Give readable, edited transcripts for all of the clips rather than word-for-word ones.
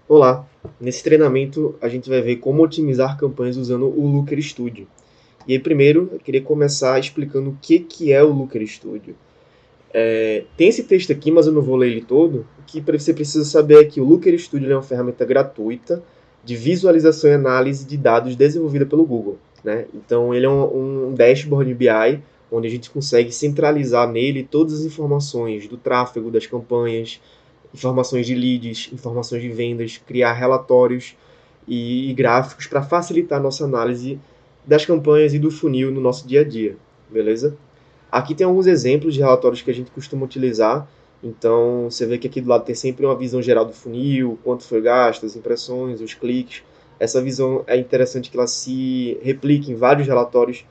Olá, nesse treinamento a gente vai ver como otimizar campanhas usando o Looker Studio. E aí primeiro eu queria começar explicando o que é o Looker Studio. Tem esse texto aqui, mas eu não vou ler ele todo. O que você precisa saber é que o Looker Studio é uma ferramenta gratuita de visualização e análise de dados desenvolvida pelo Google, né? Então ele é um dashboard BI onde a gente consegue centralizar nele todas as informações do tráfego, das campanhas, informações de leads, informações de vendas, criar relatórios e gráficos para facilitar a nossa análise das campanhas e do funil no nosso dia a dia, beleza? Aqui tem alguns exemplos de relatórios que a gente costuma utilizar. Então, você vê que aqui do lado tem sempre uma visão geral do funil, quanto foi gasto, as impressões, os cliques. Essa visão é interessante que ela se replique em vários relatórios,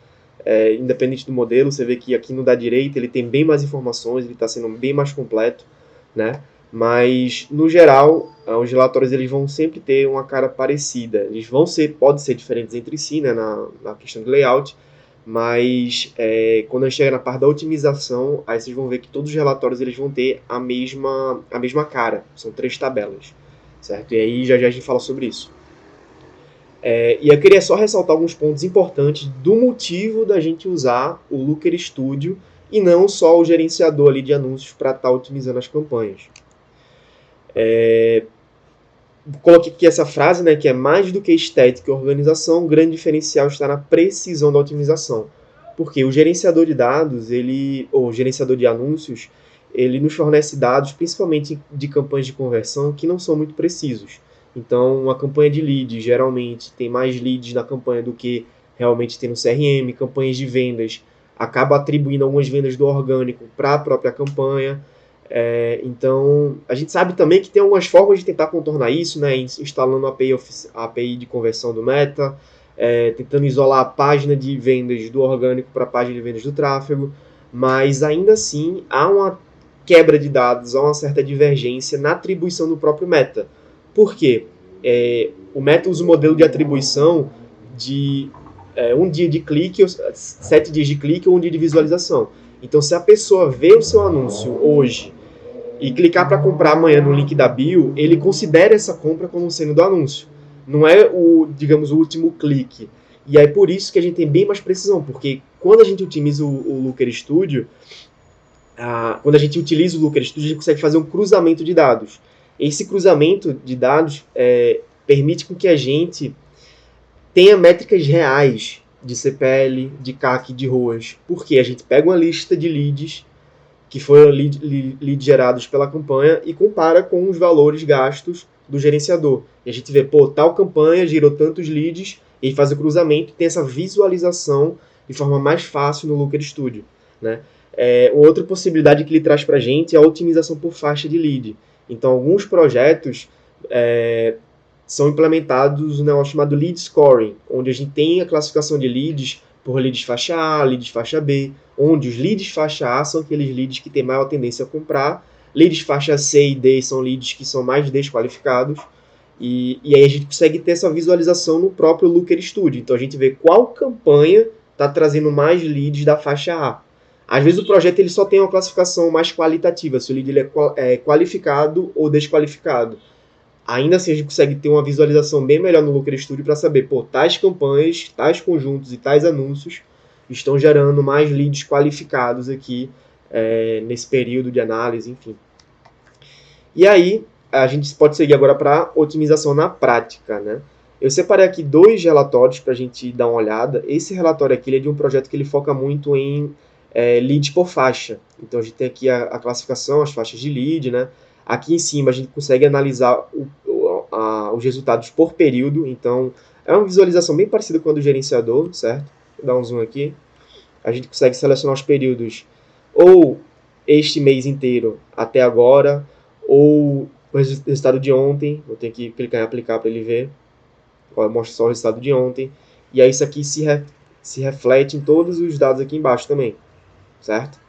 independente do modelo. Você vê que aqui no da direita ele tem bem mais informações, ele está sendo bem mais completo, né? Mas, no geral, os relatórios eles vão sempre ter uma cara parecida. Eles podem ser diferentes entre si, né, na questão de layout, mas quando a gente chega na parte da otimização, aí vocês vão ver que todos os relatórios eles vão ter a mesma cara. São 3 tabelas, certo? E aí já a gente fala sobre isso. E eu queria só ressaltar alguns pontos importantes do motivo da gente usar o Looker Studio e não só o gerenciador ali de anúncios para estar otimizando as campanhas. Coloquei aqui essa frase, né, que é mais do que estética e organização, o grande diferencial está na precisão da otimização. Porque o gerenciador de dados, ou gerenciador de anúncios, ele nos fornece dados, principalmente de campanhas de conversão, que não são muito precisos. Então, uma campanha de leads, geralmente, tem mais leads na campanha do que realmente tem no CRM. Campanhas de vendas, acaba atribuindo algumas vendas do orgânico para a própria campanha. Então, a gente sabe também que tem algumas formas de tentar contornar isso, né? Instalando a API de conversão do Meta, tentando isolar a página de vendas do orgânico para a página de vendas do tráfego, mas ainda assim há uma quebra de dados, há uma certa divergência na atribuição do próprio Meta. Por quê? O Meta usa o modelo de atribuição de um dia de clique, 7 dias de clique ou um dia de visualização. Então, se a pessoa vê o seu anúncio hoje e clicar para comprar amanhã no link da bio, ele considera essa compra como sendo do anúncio. Não é digamos, o último clique. E é por isso que a gente tem bem mais precisão, porque quando a gente utiliza o Looker Studio, quando a gente utiliza o Looker Studio, a gente consegue fazer um cruzamento de dados. Esse cruzamento de dados permite com que a gente tenha métricas reais de CPL, de CAC, de ROAS. Porque a gente pega uma lista de leads que foram leads gerados pela campanha e compara com os valores gastos do gerenciador. E a gente vê, tal campanha gerou tantos leads, e faz o cruzamento e tem essa visualização de forma mais fácil no Looker Studio, né? Outra possibilidade que ele traz para a gente é a otimização por faixa de lead. Então, alguns projetos são implementados um negócio chamado Lead Scoring, onde a gente tem a classificação de leads por leads faixa A, leads faixa B, onde os leads faixa A são aqueles leads que têm maior tendência a comprar, leads faixa C e D são leads que são mais desqualificados, e aí a gente consegue ter essa visualização no próprio Looker Studio. Então a gente vê qual campanha está trazendo mais leads da faixa A. Às vezes o projeto ele só tem uma classificação mais qualitativa, se o lead ele é qualificado ou desqualificado. Ainda assim a gente consegue ter uma visualização bem melhor no Looker Studio para saber, tais campanhas, tais conjuntos e tais anúncios estão gerando mais leads qualificados aqui nesse período de análise, enfim. E aí a gente pode seguir agora para otimização na prática, né? Eu separei aqui 2 relatórios para a gente dar uma olhada. Esse relatório aqui ele é de um projeto que ele foca muito em leads por faixa. Então a gente tem aqui a classificação, as faixas de lead, né? Aqui em cima a gente consegue analisar os resultados por período. Então é uma visualização bem parecida com a do gerenciador, certo? Vou dar um zoom aqui. A gente consegue selecionar os períodos ou este mês inteiro até agora, ou o resultado de ontem. Vou ter que clicar em aplicar para ele ver. Mostra só o resultado de ontem. E aí isso aqui se reflete em todos os dados aqui embaixo também, certo?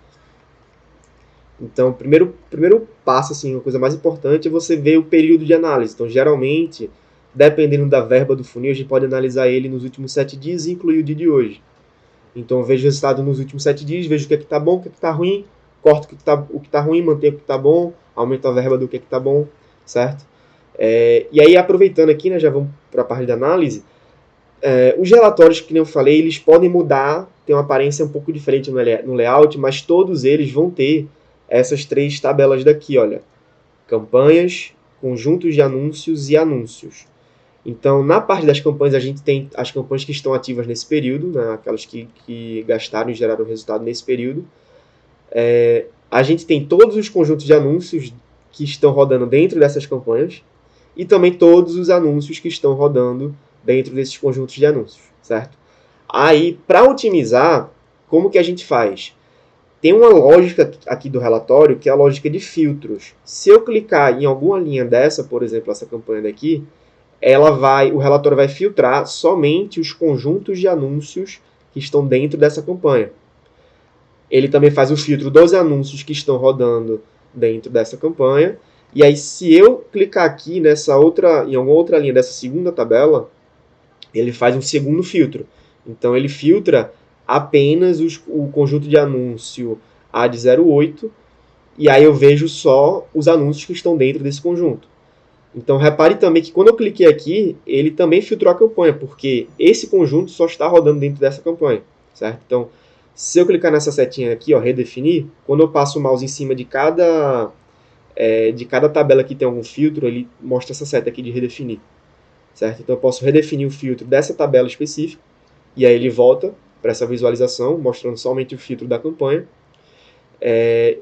Então, primeiro passo, assim, a coisa mais importante é você ver o período de análise. Então, geralmente, dependendo da verba do funil, a gente pode analisar ele nos últimos 7 dias e incluir o dia de hoje. Então, eu vejo o resultado nos últimos 7 dias, vejo o que é que está bom, o que é que está ruim, corto o que está ruim, mantenho o que está bom, aumento a verba do que é que está bom, certo? E aí, aproveitando aqui, né, já vamos para a parte da análise, os relatórios, que nem eu falei, eles podem mudar, tem uma aparência um pouco diferente no layout, mas todos eles vão ter essas 3 tabelas daqui, olha. Campanhas, conjuntos de anúncios e anúncios. Então, na parte das campanhas, a gente tem as campanhas que estão ativas nesse período, né, aquelas que gastaram e geraram resultado nesse período. A gente tem todos os conjuntos de anúncios que estão rodando dentro dessas campanhas e também todos os anúncios que estão rodando dentro desses conjuntos de anúncios, certo? Aí, para otimizar, como que a gente faz? Tem uma lógica aqui do relatório, que é a lógica de filtros. Se eu clicar em alguma linha dessa, por exemplo, essa campanha daqui, o relatório vai filtrar somente os conjuntos de anúncios que estão dentro dessa campanha. Ele também faz o filtro dos anúncios que estão rodando dentro dessa campanha. E aí, se eu clicar aqui em alguma outra linha dessa segunda tabela, ele faz um segundo filtro. Então, ele filtra apenas o conjunto de anúncio AD 08, e aí eu vejo só os anúncios que estão dentro desse conjunto. Então, repare também que quando eu cliquei aqui, ele também filtrou a campanha, porque esse conjunto só está rodando dentro dessa campanha, certo? Então, se eu clicar nessa setinha aqui, ó, redefinir, quando eu passo o mouse em cima de cada tabela que tem algum filtro, ele mostra essa seta aqui de redefinir, certo? Então, eu posso redefinir o filtro dessa tabela específica, e aí ele volta para essa visualização, mostrando somente o filtro da campanha.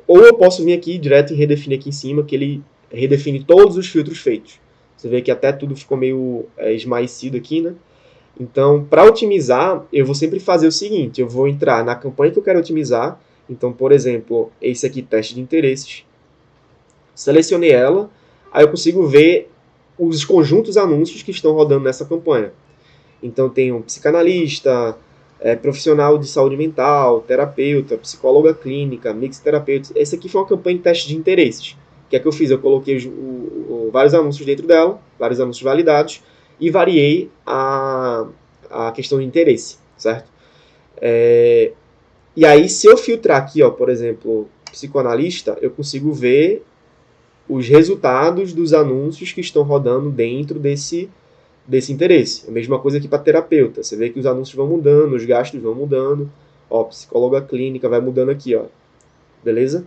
Ou eu posso vir aqui direto e redefinir aqui em cima, que ele redefine todos os filtros feitos. Você vê que até tudo ficou meio esmaecido aqui, né? Então, para otimizar, eu vou sempre fazer o seguinte, eu vou entrar na campanha que eu quero otimizar. Então, por exemplo, esse aqui, teste de interesses. Selecionei ela, aí eu consigo ver os conjuntos anúncios que estão rodando nessa campanha. Então, tem um psicanalista, profissional de saúde mental, terapeuta, psicóloga clínica, mix terapeuta. Esse aqui foi uma campanha de teste de interesses. O que é que eu fiz? Eu coloquei vários anúncios dentro dela, vários anúncios validados, e variei a questão de interesse, certo? E aí, se eu filtrar aqui, ó, por exemplo, psicoanalista, eu consigo ver os resultados dos anúncios que estão rodando dentro desse interesse. A mesma coisa aqui para terapeuta. Você vê que os anúncios vão mudando, os gastos vão mudando. Ó, psicóloga clínica vai mudando aqui, ó. Beleza?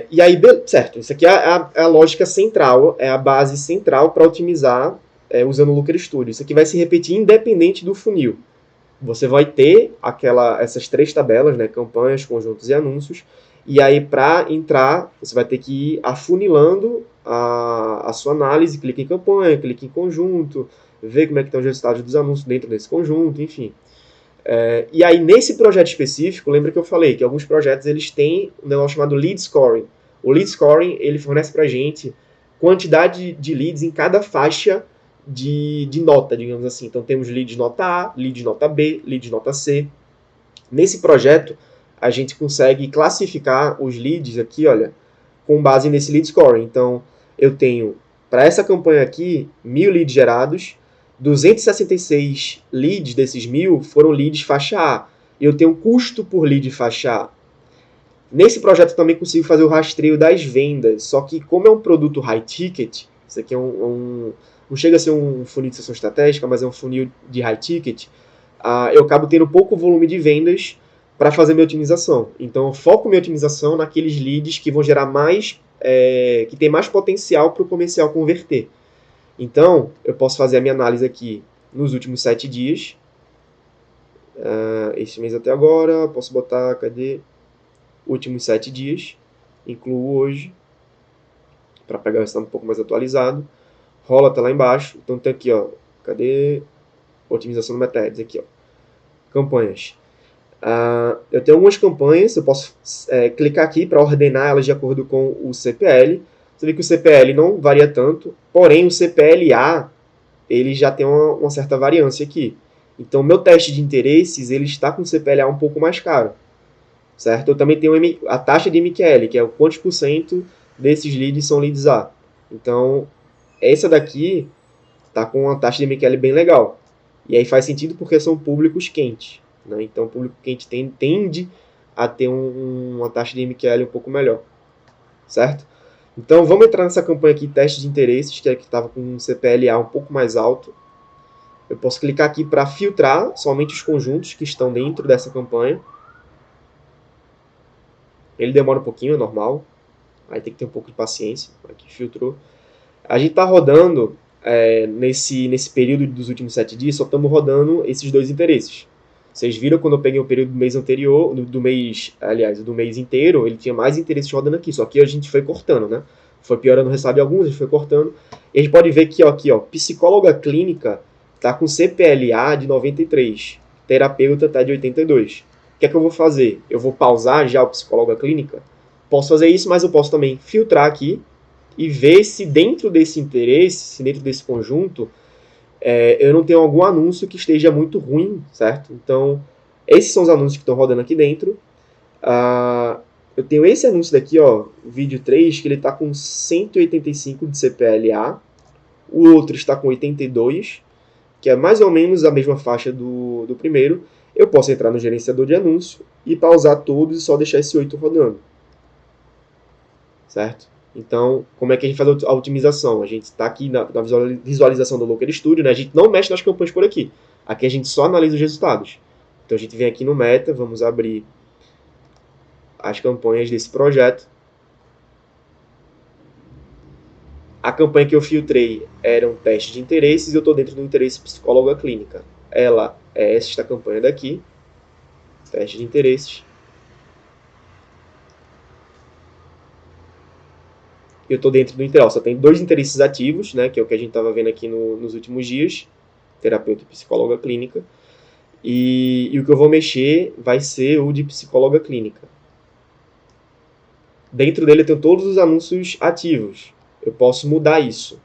E aí, certo. Isso aqui é a lógica central, é a base central para otimizar usando o Looker Studio. Isso aqui vai se repetir independente do funil. Você vai ter essas 3 tabelas, né? Campanhas, conjuntos e anúncios. E aí, para entrar, você vai ter que ir afunilando a sua análise. Clica em campanha, clica em conjunto, ver como é que estão os resultados dos anúncios dentro desse conjunto, enfim. E aí, nesse projeto específico, lembra que eu falei que alguns projetos eles têm um negócio chamado Lead Scoring. O Lead Scoring ele fornece para a gente quantidade de leads em cada faixa de nota, digamos assim. Então, temos leads nota A, leads nota B, leads nota C. Nesse projeto, a gente consegue classificar os leads aqui, olha, com base nesse Lead Scoring. Então, eu tenho, para essa campanha aqui, 1.000 leads gerados, 266 leads desses 1.000 foram leads faixa A. E eu tenho um custo por lead faixa A. Nesse projeto eu também consigo fazer o rastreio das vendas, só que como é um produto high ticket, isso aqui não chega a ser um funil de sessão estratégica, mas é um funil de high ticket, eu acabo tendo pouco volume de vendas para fazer minha otimização. Então eu foco minha otimização naqueles leads que vão gerar mais, que tem mais potencial para o comercial converter. Então eu posso fazer a minha análise aqui nos últimos 7 dias, esse mês até agora, posso botar, cadê? Últimos 7 dias, incluo hoje, para pegar o resultado um pouco mais atualizado. Rola até lá embaixo, então tem aqui, ó, cadê? Otimização do MetaAds, aqui, ó. Campanhas. Eu tenho algumas campanhas, eu posso clicar aqui para ordenar elas de acordo com o CPL. Você vê que o CPL não varia tanto, porém o CPLA ele já tem uma certa variância aqui. Então, o meu teste de interesses ele está com o CPLA um pouco mais caro, certo? Eu também tenho a taxa de MQL, que é o quantos por cento desses leads são leads A. Então, essa daqui está com uma taxa de MQL bem legal. E aí faz sentido porque são públicos quentes, né? Então, o público quente tende a ter uma taxa de MQL um pouco melhor, certo? Então vamos entrar nessa campanha aqui, teste de interesses, que é que estava com um CPLA um pouco mais alto. Eu posso clicar aqui para filtrar somente os conjuntos que estão dentro dessa campanha. Ele demora um pouquinho, é normal. Aí tem que ter um pouco de paciência. Aqui filtrou. A gente está rodando, nesse período dos últimos 7 dias, só estamos rodando esses dois interesses. Vocês viram quando eu peguei o período do mês anterior, do mês inteiro, ele tinha mais interesses rodando aqui. Só que a gente foi cortando, né? Foi piorando o resultado de alguns, a gente foi cortando. E a gente pode ver que aqui, ó, psicóloga clínica está com CPLA de 93, terapeuta está de 82. O que é que eu vou fazer? Eu vou pausar já o psicóloga clínica? Posso fazer isso, mas eu posso também filtrar aqui e ver se dentro desse interesse, se dentro desse conjunto, eu não tenho algum anúncio que esteja muito ruim, certo? Então, esses são os anúncios que estão rodando aqui dentro. Eu tenho esse anúncio daqui, ó, vídeo 3, que ele está com 185 de CPLA. O outro está com 82, que é mais ou menos a mesma faixa do primeiro. Eu posso entrar no gerenciador de anúncio e pausar todos e só deixar esse 8 rodando, certo? Então, como é que a gente faz a otimização? A gente está aqui na visualização do Looker Studio, né? A gente não mexe nas campanhas por aqui. Aqui a gente só analisa os resultados. Então a gente vem aqui no Meta, vamos abrir as campanhas desse projeto. A campanha que eu filtrei era um teste de interesses e eu estou dentro do interesse psicóloga clínica. Ela é esta campanha daqui, teste de interesses. Eu estou dentro do interesse. Só tem dois interesses ativos, né, que é o que a gente estava vendo aqui nos últimos dias, terapeuta e psicóloga clínica. E o que eu vou mexer vai ser o de psicóloga clínica. Dentro dele eu tenho todos os anúncios ativos. Eu posso mudar isso.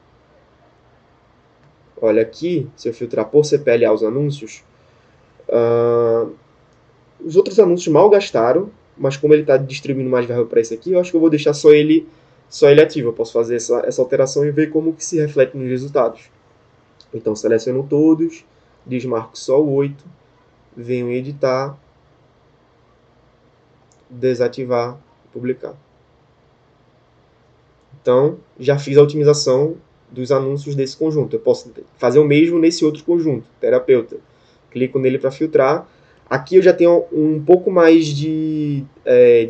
Olha aqui, se eu filtrar por CPLA os anúncios, os outros anúncios mal gastaram, mas como ele está distribuindo mais verba para esse aqui, eu acho que eu vou deixar só ele ativo. Eu posso fazer essa alteração e ver como que se reflete nos resultados. Então seleciono todos, desmarco só o 8, venho em editar, desativar e publicar. Então, já fiz a otimização dos anúncios desse conjunto. Eu posso fazer o mesmo nesse outro conjunto, terapeuta. Clico nele para filtrar. Aqui eu já tenho um pouco mais de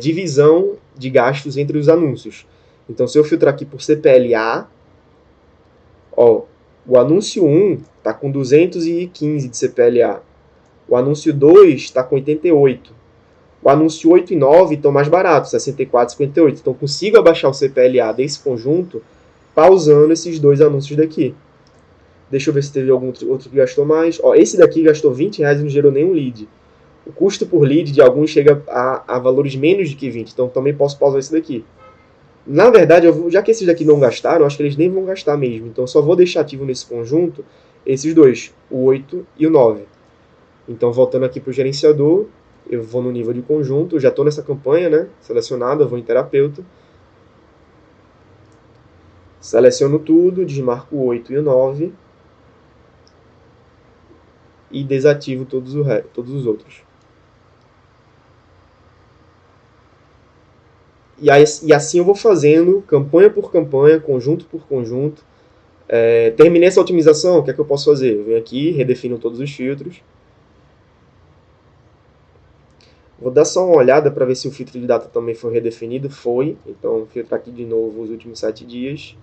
divisão de gastos entre os anúncios. Então, se eu filtrar aqui por CPLA, ó, o anúncio 1 está com 215 de CPLA. O anúncio 2 está com 88. O anúncio 8 e 9 estão mais baratos, 64 e 58. Então, consigo abaixar o CPLA desse conjunto pausando esses dois anúncios daqui. Deixa eu ver se teve algum outro que gastou mais. Ó, esse daqui gastou R$20 e não gerou nenhum lead. O custo por lead de alguns chega a valores menos de que 20, então também posso pausar esse daqui. Na verdade, já que esses daqui não gastaram, eu acho que eles nem vão gastar mesmo. Então, eu só vou deixar ativo nesse conjunto esses dois, o 8 e o 9. Então, voltando aqui para o gerenciador, eu vou no nível de conjunto, eu já estou nessa campanha, né? Selecionada, vou em terapeuta. Seleciono tudo, desmarco o 8 e o 9 e desativo todos os outros. E assim eu vou fazendo, campanha por campanha, conjunto por conjunto. Terminei essa otimização, o que é que eu posso fazer? Eu venho aqui, redefino todos os filtros. Vou dar só uma olhada para ver se o filtro de data também foi redefinido. Foi, então filtrar aqui de novo os últimos 7 dias.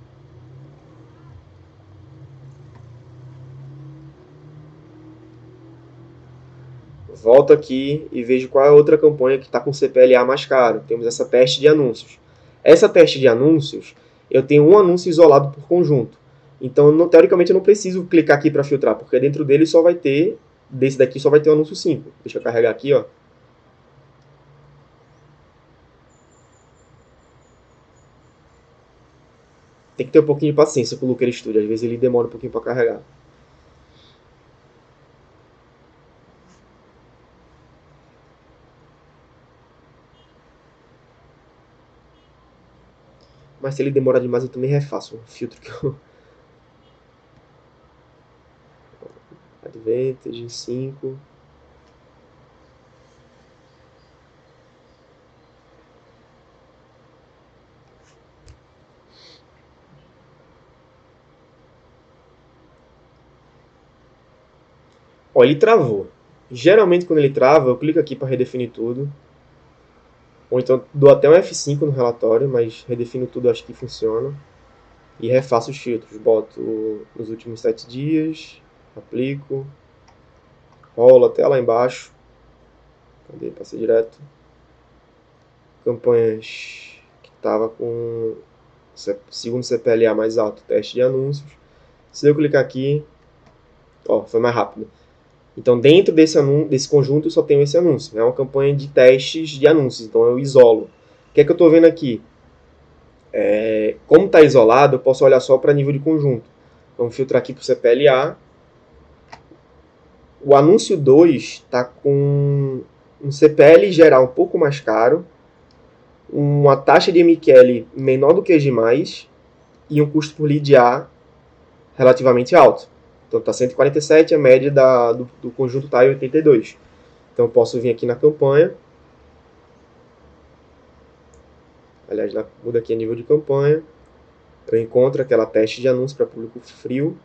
Volto aqui e vejo qual é a outra campanha que está com CPLA mais caro. Temos essa teste de anúncios. Essa teste de anúncios, eu tenho um anúncio isolado por conjunto. Então, teoricamente, eu não preciso clicar aqui para filtrar, porque dentro dele só vai ter, desse daqui só vai ter o anúncio 5. Deixa eu carregar aqui, ó. Tem que ter um pouquinho de paciência com o Looker Studio, às vezes ele demora um pouquinho para carregar. Mas se ele demora demais, eu também refaço o filtro que eu... Advantage 5. Ó, ele travou. Geralmente quando ele trava, eu clico aqui para redefinir tudo. Ou então dou até um F5 no relatório, mas redefino tudo, acho que funciona. E refaço os filtros. Boto nos últimos 7 dias, aplico, rolo até lá embaixo. Cadê? Passei direto. Campanhas que estava com segundo CPLA mais alto, teste de anúncios. Se eu clicar aqui, ó, foi mais rápido. Então, dentro desse conjunto, eu só tenho esse anúncio. É uma campanha de testes de anúncios, então eu isolo. O que é que eu estou vendo aqui? Como está isolado, eu posso olhar só para nível de conjunto. Vamos filtrar aqui para o CPLA. O anúncio 2 está com um CPL geral um pouco mais caro, uma taxa de MQL menor do que as demais e um custo por lead A relativamente alto. Então está 147, a média do conjunto está em 82. Então eu posso vir aqui na campanha. Aliás, muda aqui a nível de campanha. Eu encontro aquela teste de anúncio para público frio.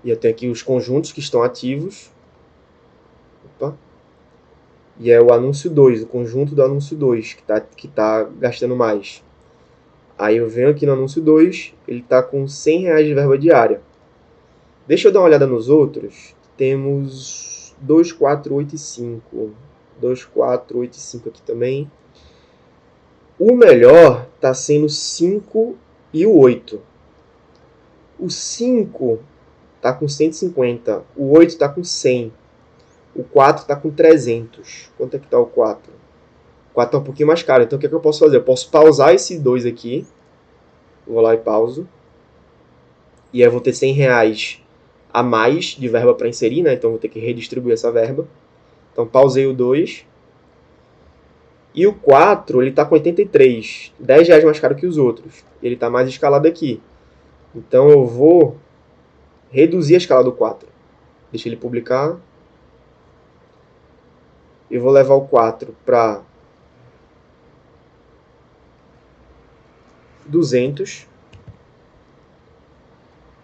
E eu tenho aqui os conjuntos que estão ativos. Opa. E é o anúncio 2, o conjunto do anúncio 2, que tá gastando mais. Aí eu venho aqui no anúncio 2, ele está com R$100 de verba diária. Deixa eu dar uma olhada nos outros. Temos 2, 4, 8 e 5. 2, 4, 8 e 5 aqui também. O melhor está sendo o 5 e o 8. O 5 está com 150. O 8 está com 100. O 4 está com 300. Quanto é que está o 4? O 4 está um pouquinho mais caro. Então o que é que eu posso fazer? Eu posso pausar esse 2 aqui. Vou lá e pauso. E aí eu vou ter R$100 a mais de verba para inserir, né? Então vou ter que redistribuir essa verba. Então pausei o 2. E o 4, ele está com 83. R$10 mais caro que os outros. Ele está mais escalado aqui. Então eu vou reduzir a escala do 4. Deixa ele publicar. Eu vou levar o 4 para 200.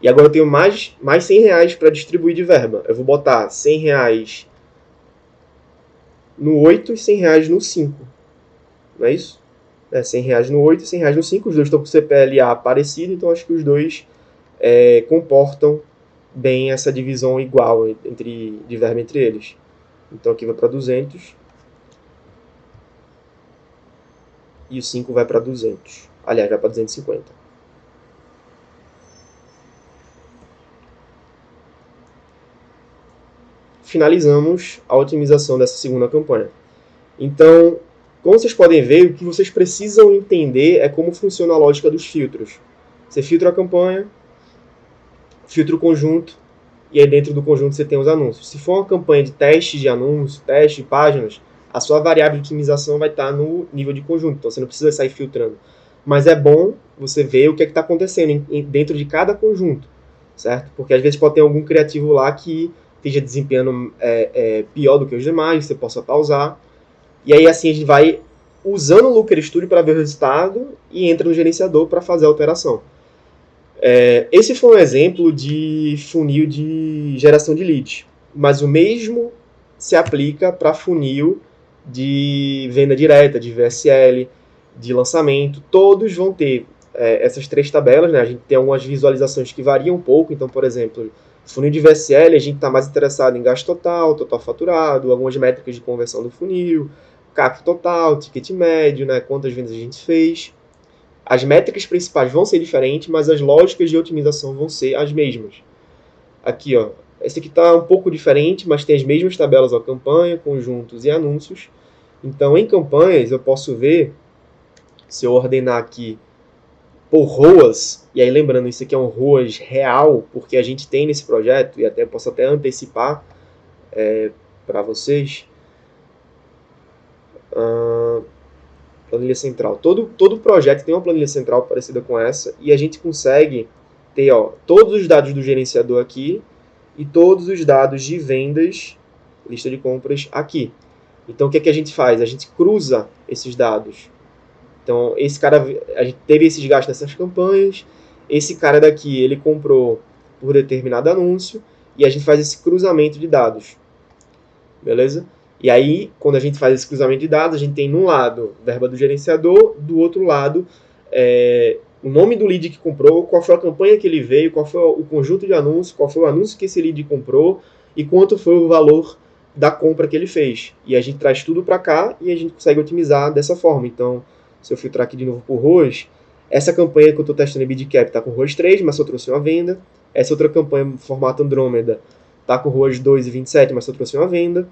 E agora eu tenho mais R$100 para distribuir de verba. Eu vou botar R$100 no 8 e R$100 no 5. Não é isso? R$100 no 8 e R$100 no 5. Os dois estão com CPLA parecido, então acho que os dois comportam bem essa divisão igual de verba entre eles. Então aqui vai para 200. E o 5 vai para 200. Aliás, vai para 250. Finalizamos a otimização dessa segunda campanha. Então, como vocês podem ver, o que vocês precisam entender é como funciona a lógica dos filtros. Você filtra a campanha, filtra o conjunto, e aí dentro do conjunto você tem os anúncios. Se for uma campanha de teste de anúncios, teste de páginas, a sua variável de otimização vai estar no nível de conjunto, então você não precisa sair filtrando. Mas é bom você ver o que está acontecendo dentro de cada conjunto, certo? Porque às vezes pode ter algum criativo lá que esteja desempenhando pior do que os demais, você possa pausar. E aí assim a gente vai usando o Looker Studio para ver o resultado e entra no gerenciador para fazer a alteração. Esse foi um exemplo de funil de geração de leads, mas o mesmo se aplica para funil de venda direta, de VSL, de lançamento. Todos vão ter essas 3 tabelas, né? A gente tem algumas visualizações que variam um pouco, então, por exemplo, funil de VSL, a gente está mais interessado em gasto total, total faturado, algumas métricas de conversão do funil, CAC total, ticket médio, né? Quantas vendas a gente fez. As métricas principais vão ser diferentes, mas as lógicas de otimização vão ser as mesmas. Aqui, ó, esse aqui está um pouco diferente, mas tem as mesmas tabelas, ó, campanha, conjuntos e anúncios. Então, em campanhas, eu posso ver, se eu ordenar aqui por ROAS, e aí lembrando, isso aqui é um ROAS real, porque a gente tem nesse projeto, e posso até antecipar para vocês, planilha central. Todo projeto tem uma planilha central parecida com essa, e a gente consegue ter todos os dados do gerenciador aqui, e todos os dados de vendas, lista de compras aqui. Então o que é que a gente faz? A gente cruza esses dados. Então, a gente teve esses gastos nessas campanhas, esse cara daqui, ele comprou por determinado anúncio, e a gente faz esse cruzamento de dados, beleza? E aí, quando a gente faz esse cruzamento de dados, a gente tem, num lado, verba do gerenciador, do outro lado, o nome do lead que comprou, qual foi a campanha que ele veio, qual foi o conjunto de anúncios, qual foi o anúncio que esse lead comprou e quanto foi o valor da compra que ele fez. E a gente traz tudo para cá e a gente consegue otimizar dessa forma. Então, se eu filtrar aqui de novo por ROAS, essa campanha que eu estou testando em Bidcap está com ROAS 3, mas só trouxe uma venda. Essa outra campanha, formato Andrômeda, está com ROAS 2,27, mas só trouxe uma venda.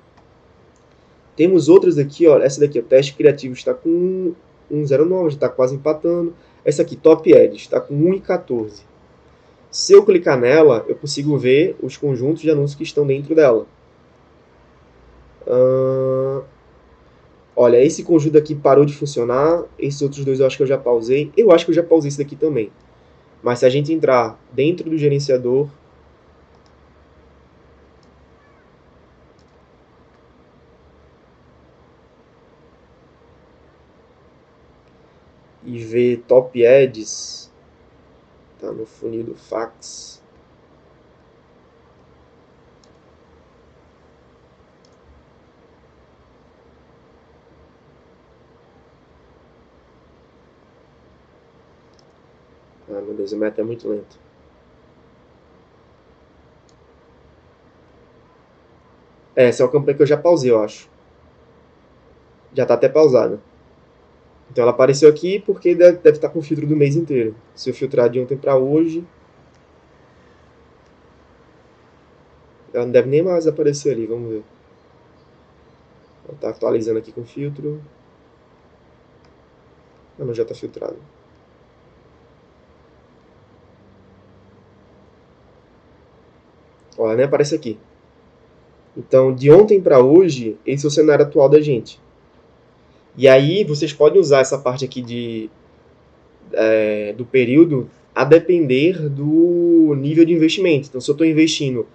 Temos outras aqui, ó. Essa daqui, o teste criativo está com 1,09, já está quase empatando. Essa aqui, Top Ads, está com 1,14. Se eu clicar nela, eu consigo ver os conjuntos de anúncios que estão dentro dela. Olha, esse conjunto aqui parou de funcionar. Esses outros dois eu acho que eu já pausei. Eu acho que eu já pausei esse daqui também. Mas se a gente entrar dentro do gerenciador e ver Top Ads, tá no funil do fax. Ah, meu Deus, o meta é muito lento. Essa é uma campanha que eu já pausei, eu acho. Já tá até pausada. Então ela apareceu aqui porque deve estar com o filtro do mês inteiro. Se eu filtrar de ontem para hoje, ela não deve nem mais aparecer ali, vamos ver. Ela tá atualizando aqui com o filtro. Ah, não, já tá filtrado. Ó, ela nem aparece aqui. Então, de ontem para hoje, esse é o cenário atual da gente. E aí, vocês podem usar essa parte aqui do período a depender do nível de investimento. Então, se eu estou investindo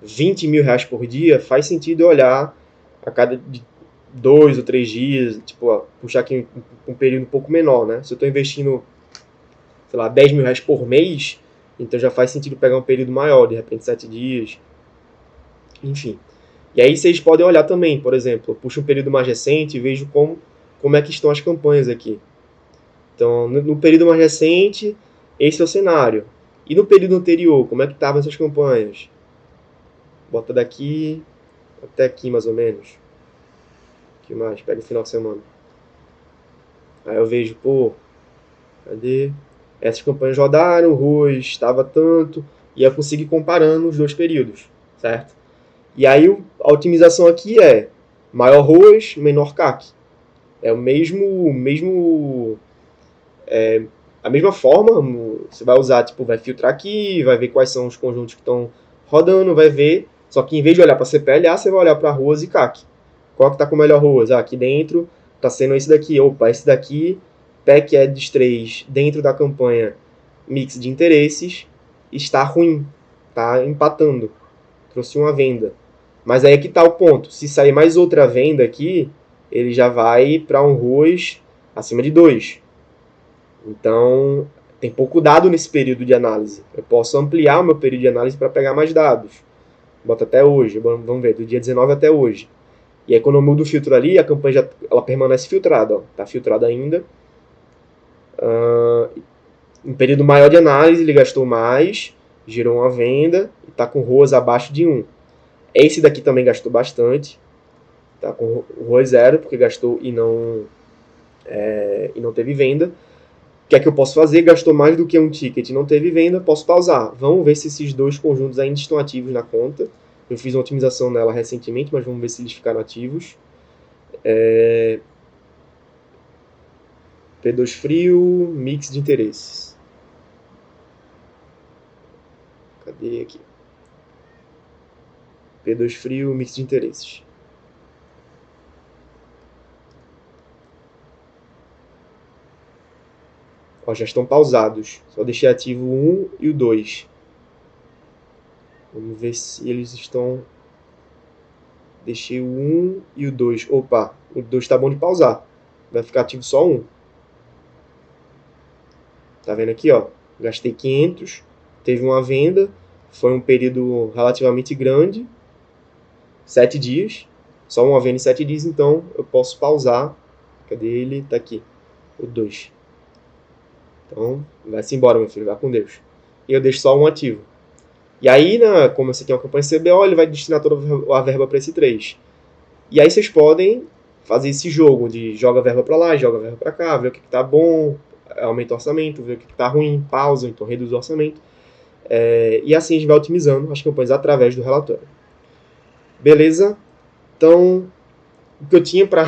20 mil reais por dia, faz sentido eu olhar a cada 2 ou 3 dias, tipo, ó, puxar aqui um período um pouco menor, né? Se eu estou investindo, sei lá, 10 mil reais por mês, então já faz sentido pegar um período maior, de repente 7 dias, enfim. E aí vocês podem olhar também, por exemplo, eu puxo um período mais recente e vejo como é que estão as campanhas aqui. Então, no período mais recente, esse é o cenário. E no período anterior, como é que estavam essas campanhas? Bota daqui até aqui, mais ou menos. O que mais? Pega o final de semana. Aí eu vejo, pô, cadê? Essas campanhas rodaram, o ROAS estava tanto, e eu consigo ir comparando os dois períodos, certo? E aí a otimização aqui é maior ROAS, menor CAC. É o a mesma forma, você vai usar, tipo, vai filtrar aqui, vai ver quais são os conjuntos que estão rodando, vai ver, só que em vez de olhar para CPLA, você vai olhar para ROAS e CAC. Qual que está com o melhor ROAS? Ah, aqui dentro está sendo esse daqui. Opa, esse daqui, PEC Ads 3, dentro da campanha mix de interesses, está ruim, está empatando, trouxe uma venda. Mas aí é que está o ponto, se sair mais outra venda aqui, ele já vai para um ROAS acima de 2. Então, tem pouco dado nesse período de análise. Eu posso ampliar o meu período de análise para pegar mais dados. Bota até hoje, vamos ver, do dia 19 até hoje. E aí, quando eu mudo o filtro ali, a campanha ela permanece filtrada. Está filtrada ainda. Em período maior de análise, ele gastou mais, gerou uma venda e está com ROAS abaixo de 1. Esse daqui também gastou bastante. Está com ROAS 0, porque gastou e não teve venda. O que é que eu posso fazer? Gastou mais do que um ticket e não teve venda, posso pausar. Vamos ver se esses dois conjuntos ainda estão ativos na conta. Eu fiz uma otimização nela recentemente, mas vamos ver se eles ficaram ativos. P2 frio, mix de interesses. Cadê aqui? P2 frio, mix de interesses. Ó, já estão pausados. Só deixei ativo o 1 e o 2. Vamos ver se eles estão... Deixei o 1 e o 2. Opa, o 2 está bom de pausar. Vai ficar ativo só 1. Tá vendo aqui, ó? Gastei 500, teve uma venda, foi um período relativamente grande, 7 dias, só uma venda em 7 dias, então eu posso pausar. Cadê ele? Tá aqui, o 2. Então, vai-se embora, meu filho, vai com Deus. E eu deixo só um ativo. E aí, como esse aqui é uma campanha CBO, ele vai destinar toda a verba para esse 3. E aí vocês podem fazer esse jogo de joga a verba para lá, joga a verba para cá, ver o que tá bom, aumenta o orçamento, ver o que tá ruim, pausa, então reduz o orçamento. E assim a gente vai otimizando as campanhas através do relatório. Beleza? Então, o que eu tinha para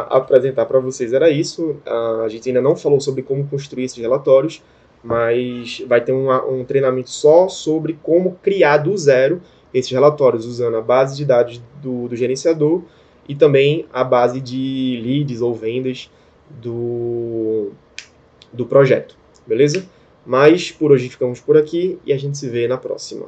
apresentar para vocês era isso. A gente ainda não falou sobre como construir esses relatórios, mas vai ter um treinamento só sobre como criar do zero esses relatórios, usando a base de dados do gerenciador e também a base de leads ou vendas do projeto. Beleza? Mas por hoje ficamos por aqui e a gente se vê na próxima.